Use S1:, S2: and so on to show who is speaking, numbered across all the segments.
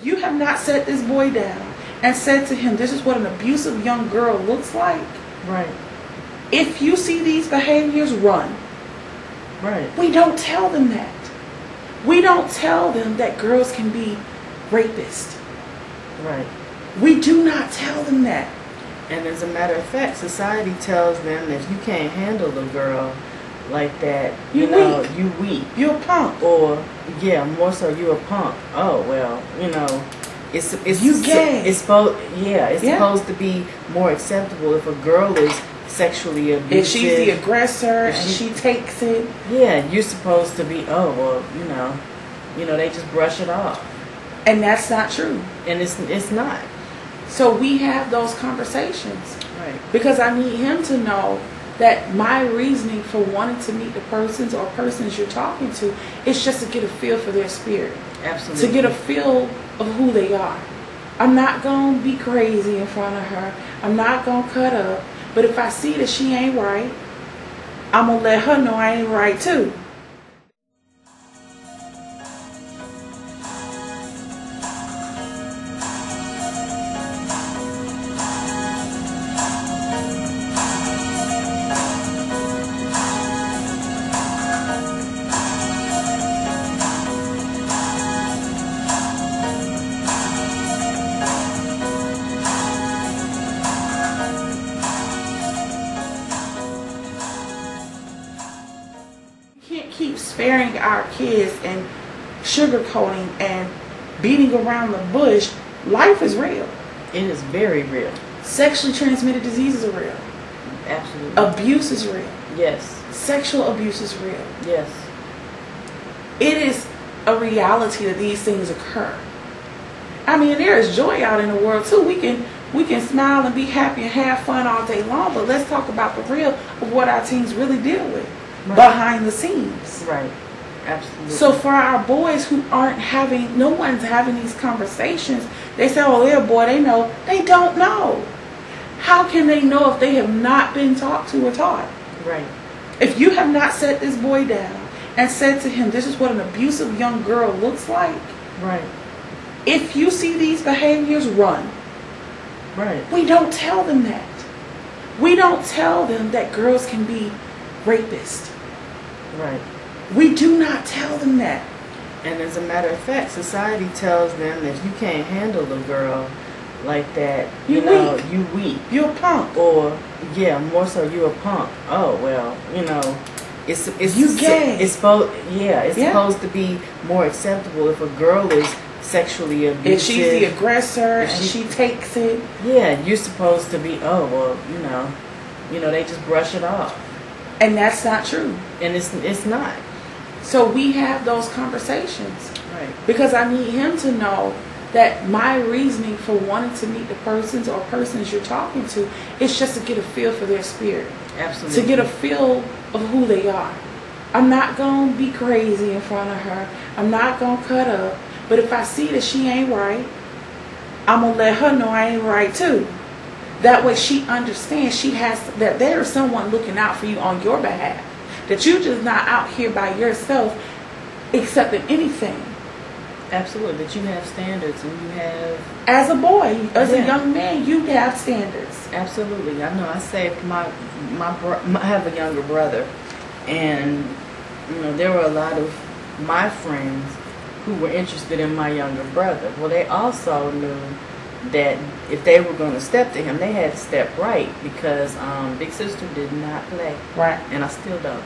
S1: If you have not sat this boy down and said to him, this is what an abusive young girl looks like.
S2: Right.
S1: If you see these behaviors, run.
S2: Right.
S1: We don't tell them that. We don't tell them that girls can be rapists.
S2: Right.
S1: We do not tell them that.
S2: And as a matter of fact, society tells them that if you can't handle a girl like that, you weak.
S1: You're a punk.
S2: Or, yeah, more so, you're a punk. Oh, well, it's
S1: you gay.
S2: It's supposed to be more acceptable if a girl is sexually abusive.
S1: If she's the aggressor and she takes it.
S2: Yeah, you're supposed to be, oh, well, they just brush it off.
S1: And that's not true.
S2: And it's not.
S1: So we have those conversations.
S2: Right.
S1: Because I need him to know that my reasoning for wanting to meet the persons or persons you're talking to is just to get a feel for their spirit.
S2: Absolutely.
S1: To get a feel of who they are. I'm not going to be crazy in front of her. I'm not going to cut up. But if I see that she ain't right, I'm going to let her know I ain't right too. Keep sparing our kids and sugarcoating and beating around the bush. Life is real.
S2: It is very real.
S1: Sexually transmitted diseases are real.
S2: Absolutely.
S1: Abuse is real.
S2: Yes.
S1: Sexual abuse is real.
S2: Yes.
S1: It is a reality that these things occur. I mean, there is joy out in the world too. We can smile and be happy and have fun all day long, but let's talk about the real of what our teens really deal with. Right. Behind the scenes.
S2: Right. Absolutely.
S1: So for our boys who no one's having these conversations, they say, oh, they're a boy, they know. They don't know. How can they know if they have not been talked to or taught?
S2: Right.
S1: If you have not sat this boy down and said to him, this is what an abusive young girl looks like.
S2: Right.
S1: If you see these behaviors, run.
S2: Right.
S1: We don't tell them that. We don't tell them that girls can be rapists.
S2: Right.
S1: We do not tell them that.
S2: And as a matter of fact, society tells them that if you can't handle a girl like that, you weak.
S1: You're a punk.
S2: Or, yeah, more so, you're a punk. Oh, well, it's
S1: you gay.
S2: It's supposed to be more acceptable if a girl is sexually abusive.
S1: If she's the aggressor and she takes it.
S2: Yeah, you're supposed to be, oh, well, they just brush it off.
S1: And that's not true.
S2: And it's not.
S1: So we have those conversations.
S2: Right.
S1: Because I need him to know that my reasoning for wanting to meet the persons or persons you're talking to is just to get a feel for their spirit.
S2: Absolutely.
S1: To get a feel of who they are. I'm not going to be crazy in front of her. I'm not going to cut up. But if I see that she ain't right, I'm going to let her know I ain't right too. That way she understands that there is someone looking out for you on your behalf. That you're just not out here by yourself accepting anything.
S2: Absolutely. That you have standards and you have...
S1: As a boy, as a young man, you have standards.
S2: Absolutely. I know. I say I have a younger brother. And, there were a lot of my friends who were interested in my younger brother. Well, they also knew that if they were going to step to him, they had to step right because Big Sister did not play.
S1: Right.
S2: And I still don't.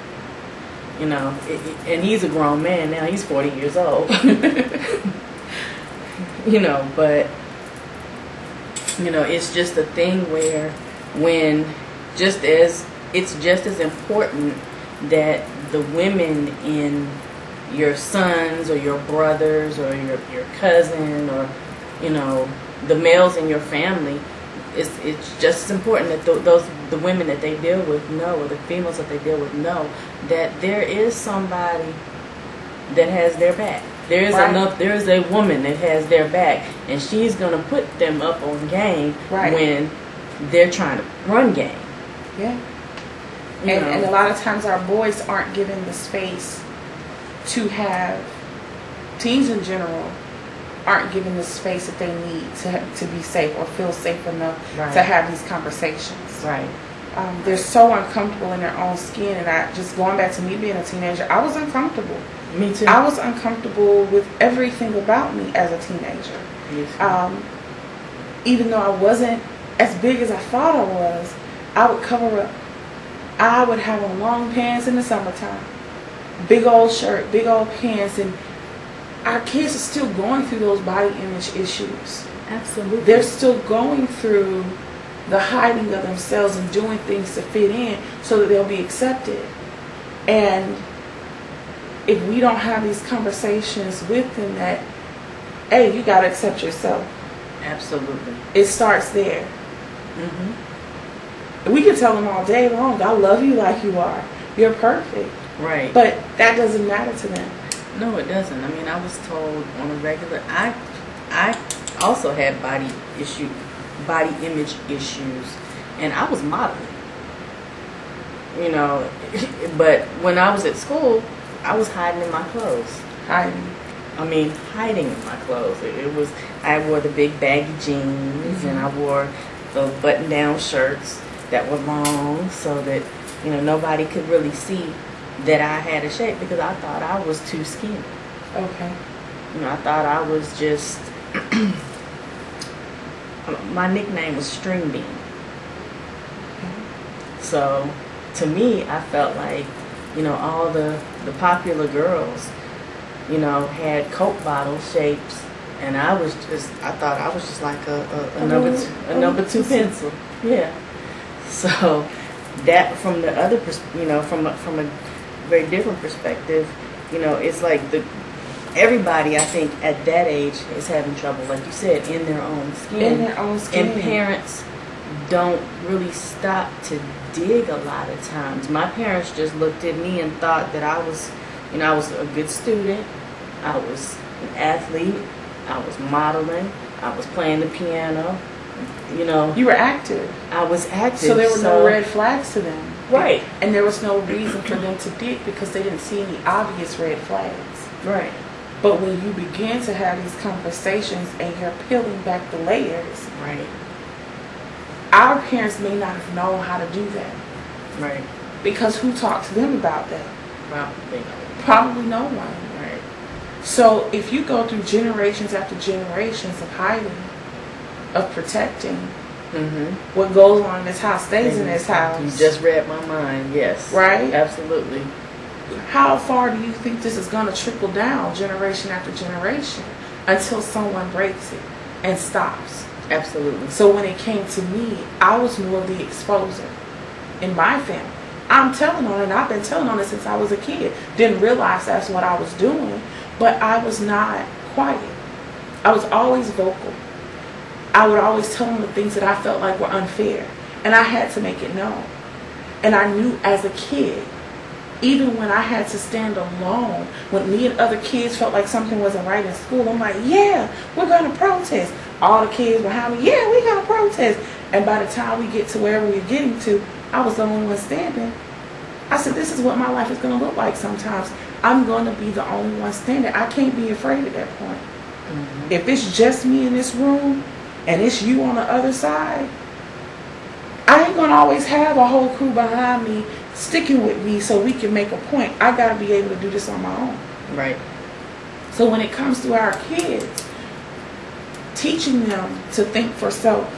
S2: And he's a grown man now. He's 40 years old. But, it's just a thing where it's just as important that the women in your sons or your brothers or your cousin or, the males in your family, it's just as important that the women that they deal with know, or the females that they deal with know, that there is somebody that has their back. There is a woman that has their back, and she's going to put them up on game when they're trying to run game.
S1: Yeah. And a lot of times our boys aren't given the space to have, teens in general, aren't given the space that they need to be safe or feel safe enough
S2: Right.
S1: to have these conversations.
S2: Right.
S1: They're so uncomfortable in their own skin, and just going back to me being a teenager, I was uncomfortable.
S2: Me too.
S1: I was uncomfortable with everything about me as a teenager.
S2: Yes.
S1: Even though I wasn't as big as I thought I was, I would cover up. I would have on long pants in the summertime, big old shirt, big old pants, and our kids are still going through those body image issues.
S2: Absolutely.
S1: They're still going through the hiding of themselves and doing things to fit in so that they'll be accepted. And if we don't have these conversations with them that, hey, you got to accept yourself.
S2: Absolutely.
S1: It starts there.
S2: Mm-hmm.
S1: We can tell them all day long, I love you like you are. You're perfect.
S2: Right.
S1: But that doesn't matter to them.
S2: No, it doesn't. I mean, I was told on a regular. I also had body image issues, and I was modeling. You know, but when I was at school, I was hiding in my clothes.
S1: Hiding.
S2: I mean, hiding in my clothes. It was. I wore the big baggy jeans, and I wore the button-down shirts that were long, so that nobody could really see that I had a shape, because I thought I was too skinny.
S1: Okay.
S2: I thought I was just. My nickname was String Bean. So, to me, I felt like, all the popular girls, had Coke bottle shapes, and I thought I was just like a number two pencil. Yeah. So, that from the other, from a very different perspective, it's like everybody, I think, at that age is having trouble, like you said, in their own skin.
S1: In their own skin.
S2: And parents don't really stop to dig a lot of times. My parents just looked at me and thought that I was a good student. I was an athlete. I was modeling. I was playing the piano.
S1: You were active.
S2: I was active.
S1: So there were no red flags to them.
S2: Right.
S1: And there was no reason for them to dig because they didn't see any obvious red flags.
S2: Right.
S1: But when you begin to have these conversations and you're peeling back the layers,
S2: right,
S1: our parents may not have known how to do that.
S2: Right.
S1: Because who talked to them about that?
S2: Probably
S1: no one.
S2: Right.
S1: So if you go through generations after generations of hiding, of protecting, what goes on in this house stays in this house.
S2: You just read my mind. Yes.
S1: Right?
S2: Absolutely.
S1: How far do you think this is going to trickle down generation after generation until someone breaks it and stops?
S2: Absolutely.
S1: So when it came to me, I was more of the exposer in my family. I'm telling on it, and I've been telling on it since I was a kid. Didn't realize that's what I was doing, but I was not quiet. I was always vocal. I would always tell them the things that I felt like were unfair, and I had to make it known. And I knew as a kid, even when I had to stand alone, when me and other kids felt like something wasn't right in school, I'm like, yeah, we're going to protest. All the kids behind me, yeah, we're going to protest. And by the time we get to wherever we're getting to, I was the only one standing. I said, this is what my life is going to look like sometimes. I'm going to be the only one standing. I can't be afraid at that point. If it's just me in this room and it's you on the other side, I ain't going to always have a whole crew behind me sticking with me so we can make a point. I got to be able to do this on my own.
S2: Right.
S1: So when it comes to our kids, teaching them to think for self,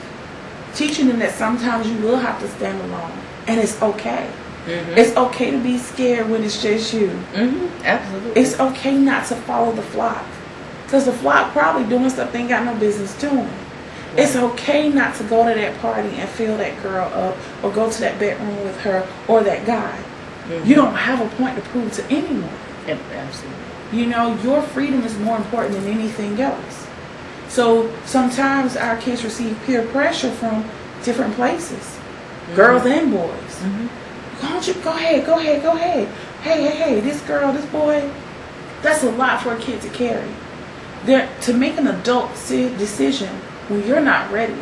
S1: teaching them that sometimes you will have to stand alone, and it's okay. It's okay to be scared when it's just you.
S2: Absolutely.
S1: It's okay not to follow the flock, because the flock probably doing stuff they ain't got no business doing. Right. It's okay not to go to that party and fill that girl up, or go to that bedroom with her or that guy. You don't have a point to prove to anyone. Absolutely. Your freedom is more important than anything else. So sometimes our kids receive peer pressure from different places, girls and boys. Why don't you go ahead. Hey, this girl, this boy, that's a lot for a kid to carry. To make an adult decision when you're not ready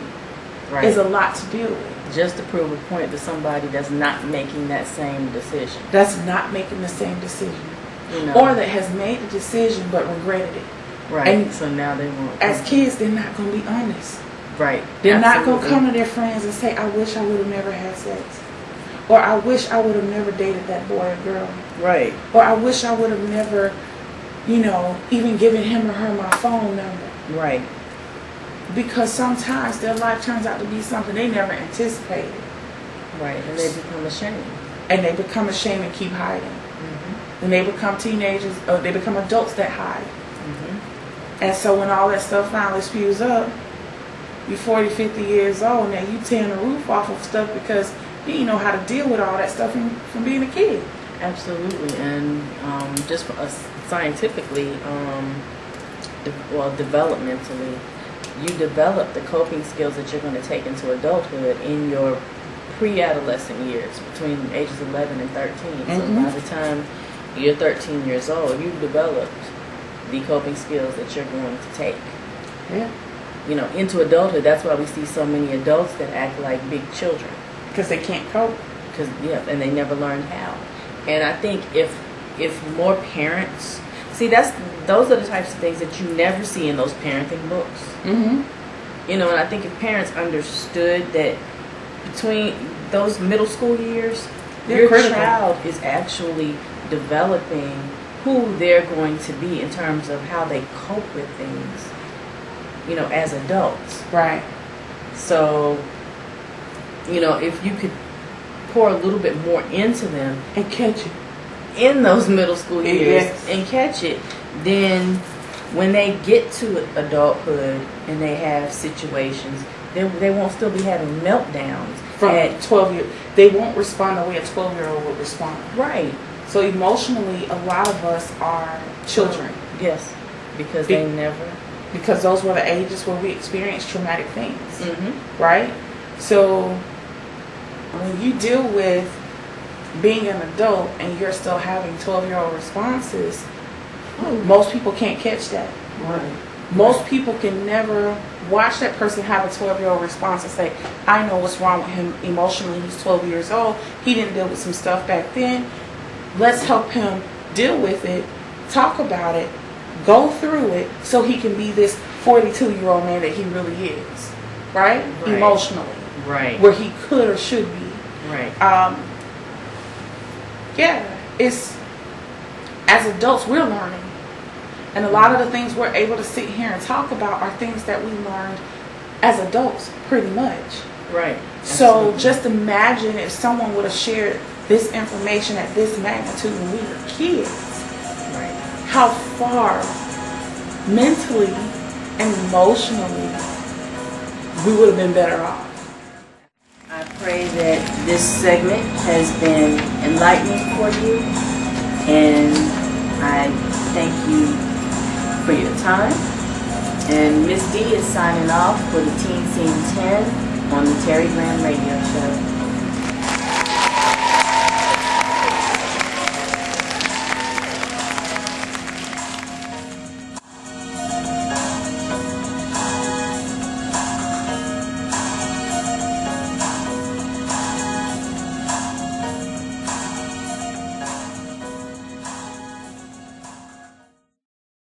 S1: is a lot to deal with.
S2: Just to prove a point to somebody that's not making that same decision.
S1: That's not making the same decision. Or that has made the decision but regretted it.
S2: Right.
S1: And
S2: so now they won't.
S1: As kids, they're not going to be honest.
S2: Right.
S1: They're not going to come to their friends and say, I wish I would have never had sex. Or I wish I would have never dated that boy or girl.
S2: Right.
S1: Or I wish I would have never, even given him or her my phone number.
S2: Right.
S1: Because sometimes their life turns out to be something they never anticipated.
S2: Right. And they become ashamed.
S1: And they become ashamed and keep hiding.
S2: Mm-hmm.
S1: And they become teenagers, or they become adults that hide.
S2: Mm-hmm.
S1: And so when all that stuff finally spews up, you're 40, 50 years old, now you tearing the roof off of stuff because you didn't know how to deal with all that stuff from being a kid.
S2: Absolutely. And just for us scientifically, developmentally, you develop the coping skills that you're going to take into adulthood in your pre-adolescent years, between ages 11 and 13.
S1: Mm-hmm.
S2: So by the time you're 13 years old, you've developed the coping skills that you're going to take.
S1: Yeah.
S2: Into adulthood. That's why we see so many adults that act like big children.
S1: Because they can't cope.
S2: And they never learned how. And I think if more parents those are the types of things that you never see in those parenting books.
S1: Mm-hmm.
S2: And I think if parents understood that between those middle school years, your child is actually developing who they're going to be in terms of how they cope with things, as adults.
S1: Right.
S2: So, if you could pour a little bit more into them
S1: and catch it
S2: in those middle school years,
S1: yes,
S2: and catch it, then when they get to adulthood and they have situations, they won't still be having meltdowns.
S1: From 12 years, they won't respond the way a 12-year-old would respond.
S2: Right.
S1: So emotionally, a lot of us are children.
S2: Yes, because
S1: because those were the ages where we experienced traumatic things.
S2: Mm-hmm.
S1: Right? So when you deal with being an adult and you're still having 12-year-old responses, most people can't catch that.
S2: Right.
S1: Most people can never watch that person have a 12-year-old response and say, I know what's wrong with him emotionally. He's 12 years old. He didn't deal with some stuff back then. Let's help him deal with it, talk about it, go through it so he can be this 42-year-old man that he really is. Right? Emotionally.
S2: Right.
S1: Where he could or should be.
S2: Right.
S1: It's, as adults, we're learning. And a lot of the things we're able to sit here and talk about are things that we learned as adults, pretty much.
S2: Right.
S1: So just imagine if someone would have shared this information at this magnitude when we were kids.
S2: Right.
S1: How far mentally and emotionally we would have been better off.
S2: I pray that this segment has been enlightening for you, and I thank you for your time. And Miss D is signing off for the Teen Scene 10 on the Terri Radio Show.